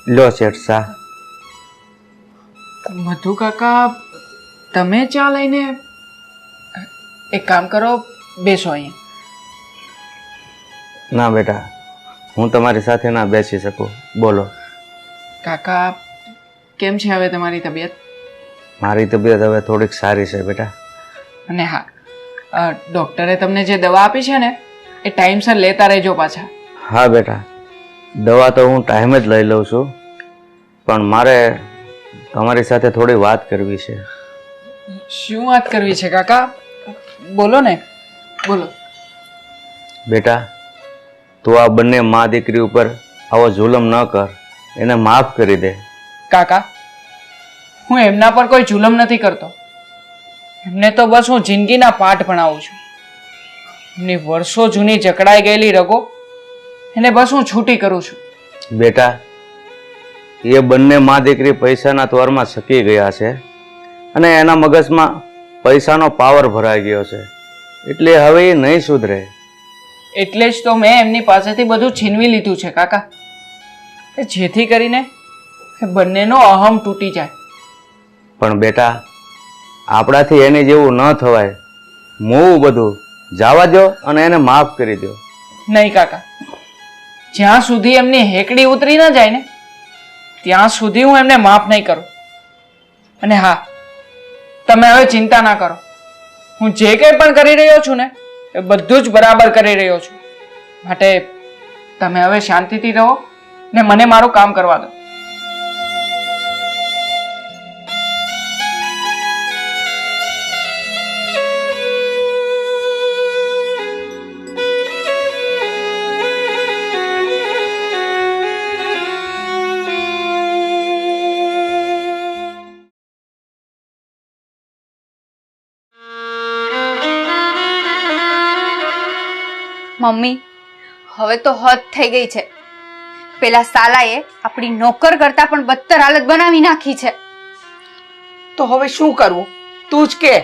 લો શેઠ શાહ. મધુ કાકા, તમે ચા લઈને એક કામ કરો, બેસો અહીંયા. ના બેટા, હું તમારી સાથે ના બેસી શકું. બોલો. કાકા, કેમ છે હવે તમારી તબિયત? મારી તબિયત હવે થોડીક સારી છે બેટા. અને હા, ડૉક્ટરે તમને જે દવા આપી છે ને એ ટાઈમસર લેતા રહેજો પાછા. હા બેટા, દવા તો હું ટાઈમે જ લઈ લઉં છું, પણ મારે તમારી સાથે થોડી વાત કરવી છે. શું વાત કરવી છે કાકા? બોલો ને, બોલો. બેટા, તું આ બંને મા દીકરી ઉપર આવો જુલમ ન કર, એને માફ કરી દે. કાકા, હું એમના પર કોઈ જુલમ નથી કરતો. એમને તો બસ હું જિંદગીના પાઠ ભણાવું છું. એમની વર્ષો જૂની જકડાઈ ગયેલી રગો એને બસ હું છૂટી કરું છું. બેટા, એ બંને મા દીકરી પૈસાના તોરમાં સકી ગયા છે અને એના મગજમાં પૈસાનો પાવર ભરાઈ ગયો છે, એટલે હવે એ નહીં સુધરે. એટલે જ તો મેં એમની પાસેથી બધું છીનવી લીધું છે કાકા, જેથી કરીને એ બંનેનો અહમ તૂટી જાય. પણ બેટા, આપણાથી એની જેવું ન થવાય. મોવું બધું જવા દો અને એને માફ કરી દો. નહીં કાકા, જ્યાં સુધી એમની હેકડી ઉતરી ન જાય ને ત્યાં સુધી હું એમને માફ નહીં કરું. અને હા, તમે હવે ચિંતા ના કરો. હું જે કંઈ પણ કરી રહ્યો છું ને એ બધું જ બરાબર કરી રહ્યો છું. માટે તમે હવે શાંતિથી રહો ને મને મારું કામ કરવા દો. મમ્મી, હવે તો હદ થઈ ગઈ છે. પેલા સાલાએ આપણી નોકર કરતા પણ બદતર હાલત બનાવી નાખી છે. તો હવે શું કરવું તું જ કે.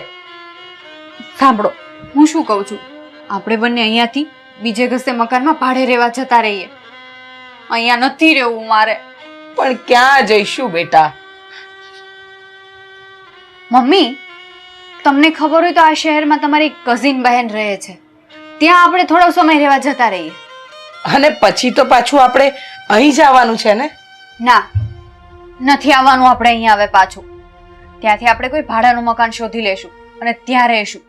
સાંભળો, હું શું કહું છું, આપણે બંને અહીંયાથી બીજે ઘસે મકાનમાં ભાડે રહેવા જતા રહીએ. અહીંયા નથી રહેવું મારે. પણ ક્યાં જઈશું બેટા? મમ્મી, તમને ખબર હોય તો આ શહેરમાં તમારી કઝિન બહેન રહે છે, ત્યાં આપણે થોડો સમય રહેવા જતા રહીએ. અને પછી તો પાછું આપણે અહીં જ આવવાનું છે ને? ના, નથી આવવાનું આપણે અહીંયા હવે પાછું. ત્યાંથી આપણે કોઈ ભાડાનું મકાન શોધી લેશું અને ત્યાં રહીશું.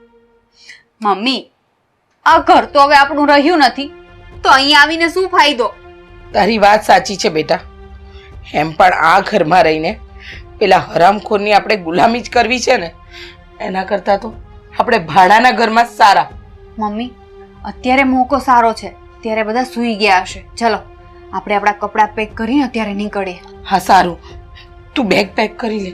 મમ્મી, આ ઘર તો હવે આપણું રહ્યું નથી તો અહીંયા આવીને શું ફાયદો? તારી વાત સાચી છે બેટા. એમ પણ આ ઘરમાં રહીને પેલા હરામખોરની આપણે ગુલામી જ કરવી છે ને, એના કરતાં તો આપણે ભાડાના ઘરમાં જ સારા. મમ્મી, અત્યારે મોકો સારો છે, ત્યારે બધા સૂઈ ગયા હશે. ચલો આપણે આપણા કપડાં પેક કરીને અત્યારે નીકળીએ. હા સારું, તું બેગ પેક કરી લે.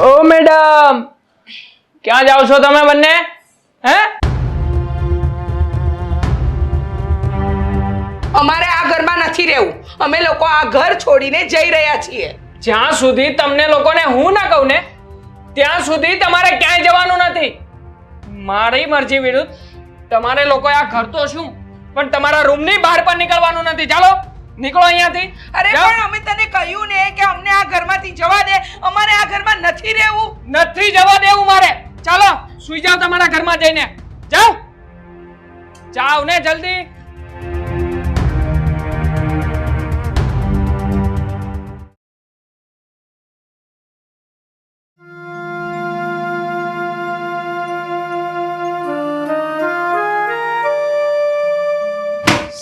ઓ મેડમ, ક્યાં જાઓ છો તમે બંને? હે? અમારે આ ઘરમાં નથી રહેવું. અમે લોકો આ ઘર છોડીને જઈ રહ્યા છીએ. જ્યાં સુધી તમને લોકોને હું ના કહું ને ત્યાં સુધી તમારે ક્યાંય જવાનું નથી. મારી મરજી વિરુદ્ધ તમારે લોકોએ આ ઘર તો શું પણ તમારા રૂમની બહાર પણ નીકળવાનું નથી. ચાલો નીકળો અહીંયાથી. અરે પણ અમે તને કહ્યું ને કે અમને આ ઘરમાંથી જવા દે. અમારે આ ઘરમાં નથી રહેવું. નથી જવા દેવું મારે. ચાલો સુઈ જાઓ તમારા ઘરમાં જઈને. જાઓ જાઓ ને જલ્દી.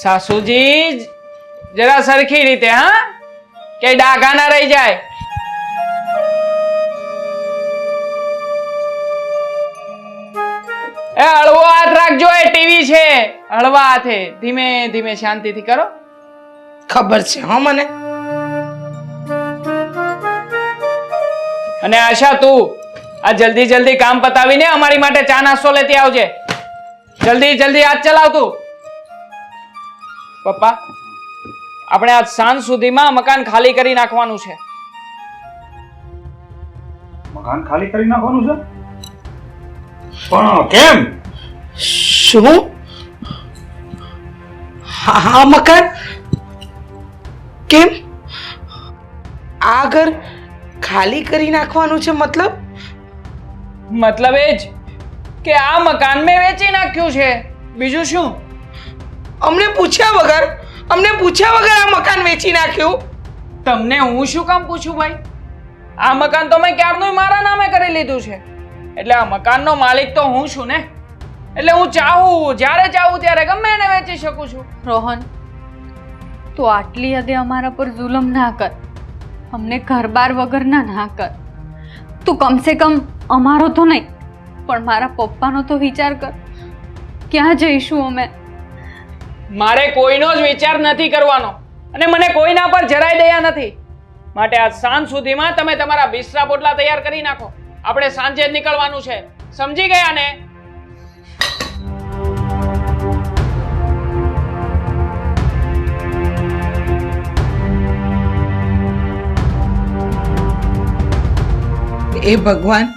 સાસુજી જરા સરખી રીતે, હા, કે ડાઘા ના રહી જાય. એ હળવો હાથ રાખજો, એ ટીવી છે. હળવા હાથે, ધીમે ધીમે શાંતિથી કરો. ખબર છે હા મને. અને આશા, તું આ જલ્દી જલ્દી કામ પતાવીને અમારી માટે ચા નાસ્તો લેતી આવજે. જલ્દી જલ્દી હાથ ચલાવ તું. પપ્પા, આપણે આજ સાંજ સુધીમાં મકાન ખાલી કરી નાખવાનું છે. મકાન ખાલી કરી નાખવાનું છે? પણ કેમ? શું? હા મકાન કેમ? આ ઘર ખાલી કરી નાખવાનું છે? મતલબ એ જ કે આ મકાન મેં વેચી નાખ્યું છે. બીજું શું? અમને પૂછ્યા વગર આ મકાન વેચી નાખ્યું? તમને હું શું કામ પૂછું ભાઈ? આ મકાન તો મેં ક્યારનું મારા નામે કરી લીધું છે. એટલે આ મકાનનો માલિક તો હું છું ને. એટલે હું ચાહું, જ્યારે ચાહું ત્યારે ગમે એને વેચી શકું છું. રોહન, તું આટલી હદે અમારા પર જુલમ ના કર. અમને ઘર-બાર વગરના ના કર. તું કમસે કમ અમારો તો નહીં પણ મારા પપ્પાનો તો વિચાર કર. ક્યાં જઈશું અમે? મારે કોઈનો જ વિચાર નથી કરવાનો અને મને કોઈના પર જરાય દયા નથી. માટે આજ સાંજ સુધીમાં તમે તમારા બિસ્તરા પોટલા તૈયાર કરી નાખો. આપણે સાંજે જ નીકળવાનું છે. સમજી ગયા ને? એ ભગવાન,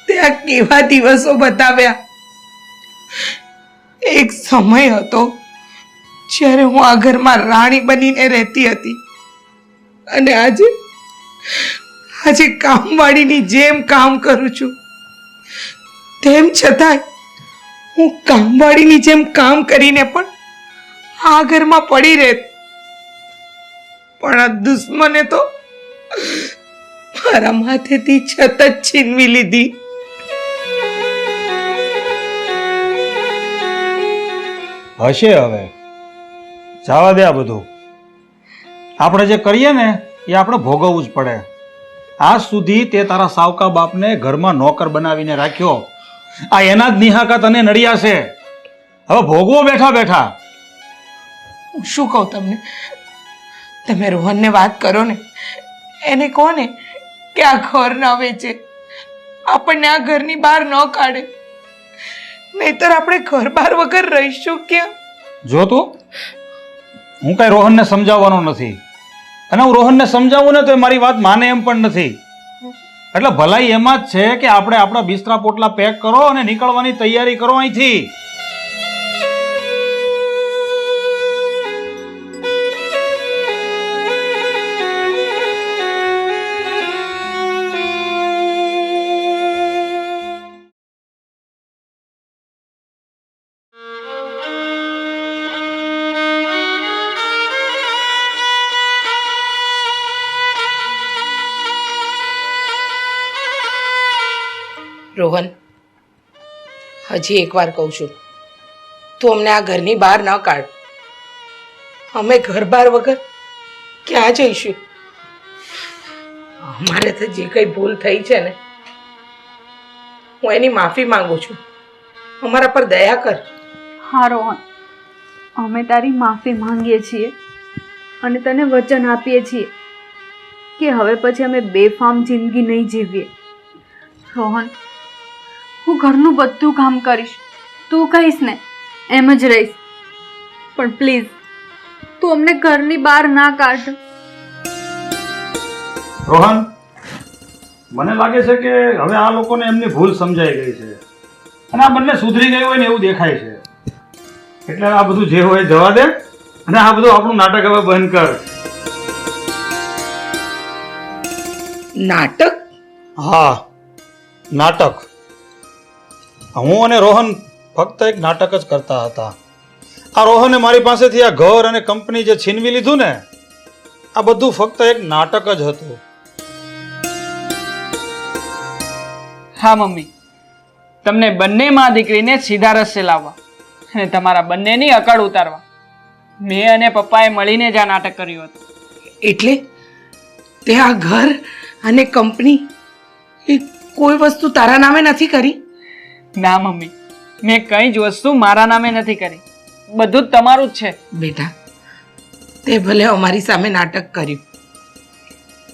તે આ કેવા દિવસો બતાવ્યા. એક સમય હતો જ્યારે હું આ ઘરમાં રાણી બનીને રહેતી હતી અને આજે કામવાળીની જેમ કામ કરું છું. તેમ છતાંય હું કામવાળીની જેમ કામ કરીને પણ આ ઘરમાં પડી રહેત. પણ આ દુશ્મને તો મારા માથેથી છત જ છીનવી લીધી. હશે હવે, જવા દે આ બધું. આપણે જે કરીએ ને એ આપણે ભોગવવું જ પડે. આજ સુધી તે તારા સાવકા બાપને ઘરમાં નોકર બનાવીને રાખ્યો. આ એના જ નિહાકા તને નડ્યા છે. હવે ભોગવો બેઠા બેઠા. હું શું કહું તમને? તમે રોહનને વાત કરો ને, એને કહો ને કે આ ઘર ન વેચે, આપણને આ ઘરની બહાર ન કાઢે. નહીતર આપણે ઘર બહાર વગર રહીશું ક્યાં? જો તું, હું કઈ રોહનને સમજાવવાનો નથી અને હું રોહનને સમજાવું ને તો એ મારી વાત માને એમ પણ નથી. એટલે ભલાઈ એમાં જ છે કે આપણે આપણા બિસ્તરા પોટલા પેક કરો અને નીકળવાની તૈયારી કરો અહીંથી. રોહન, હજી એકવાર કહું છું, તું અમને આ ઘરની બહાર ન કાઢ. અમે ઘર બહાર વગર ક્યાં જઈશું? અમારે તો જે કંઈ ભૂલ થઈ છે ને, હું એની માફી માંગુ છું. અમારા પર દયા કર. હા રોહન, અમે તારી માફી માંગીએ છીએ અને તને વચન આપીએ છીએ કે હવે પછી અમે બેફામ જિંદગી નહીં જીવીએ. રોહન, હું ઘરનું બધું કામ કરીશ, તું કહીશ ને એમ જ રહીશ, પણ પ્લીઝ તું અમને ઘરની બહાર ના કાઢ. રોહન, મને લાગે છે કે હવે આ લોકોને એમની ભૂલ સમજાઈ ગઈ છે અને આ બંને સુધરી ગયું હોય ને એવું દેખાય છે. એટલે આ બધું જે હોય જવા દે અને આ બધું આપણું નાટક હવે બંધ કર. નાટક? હા, નાટક. હું અને રોહન ફક્ત એક નાટક જ કરતા હતા. આ રોહને મારી પાસેથી આ ઘર અને કંપની જે છીનવી લીધું ને, આ બધું ફક્ત એક નાટક જ હતું. હા મમ્મી, તમને બંને માં દીકરીને સીધા રસ્તે લાવવા અને તમારા બંનેની અકળ ઉતારવા મેં અને પપ્પાએ મળીને જ આ નાટક કર્યું હતું. એટલે તે આ ઘર અને કંપની એ કોઈ વસ્તુ તારા નામે નથી કરી? ના મમ્મી, મેં કઈ જ વસ્તુ મારા નામે નથી કરી. બધું જ તમારું જ છે. બેટા, તે ભલે અમારી સામે નાટક કર્યું,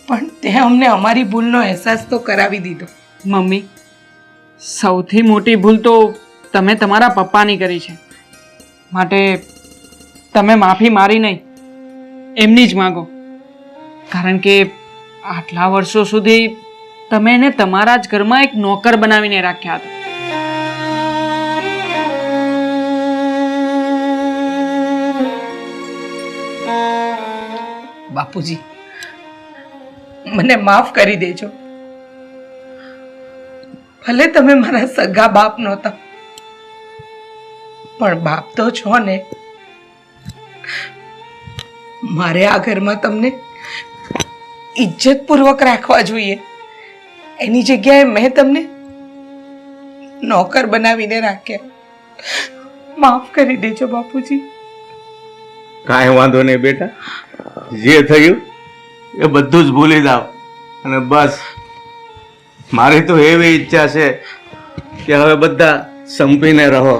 પણ તે અમને અમારી ભૂલનો અહેસાસ તો કરાવી દીધો. મમ્મી, સૌથી મોટી ભૂલ તો તમે તમારા પપ્પાની કરી છે. માટે તમે માફી મારી નહીં, એમની જ માગો. કારણ કે આટલા વર્ષો સુધી તમે એને તમારા જ ઘરમાં એક નોકર બનાવીને રાખ્યા હતા. બાપુજી, મને માફ કરી દેજો. ભલે તમે મારા સગા બાપ નહોતા, પણ બાપ તો છો ને. મારે આ ઘરમાં તમને ઇજ્જતપૂર્વક રાખવા જોઈએ. એની જગ્યાએ મેં તમને નોકર બનાવીને રાખ્યા. માફ કરી દેજો બાપુજી. કાંઈ વાંધો નહીં બેટા, જે થયું એ બધું જ ભૂલી જાઓ. અને બસ મારી તો એવી ઈચ્છા છે કે હવે બધા સંપીને રહો.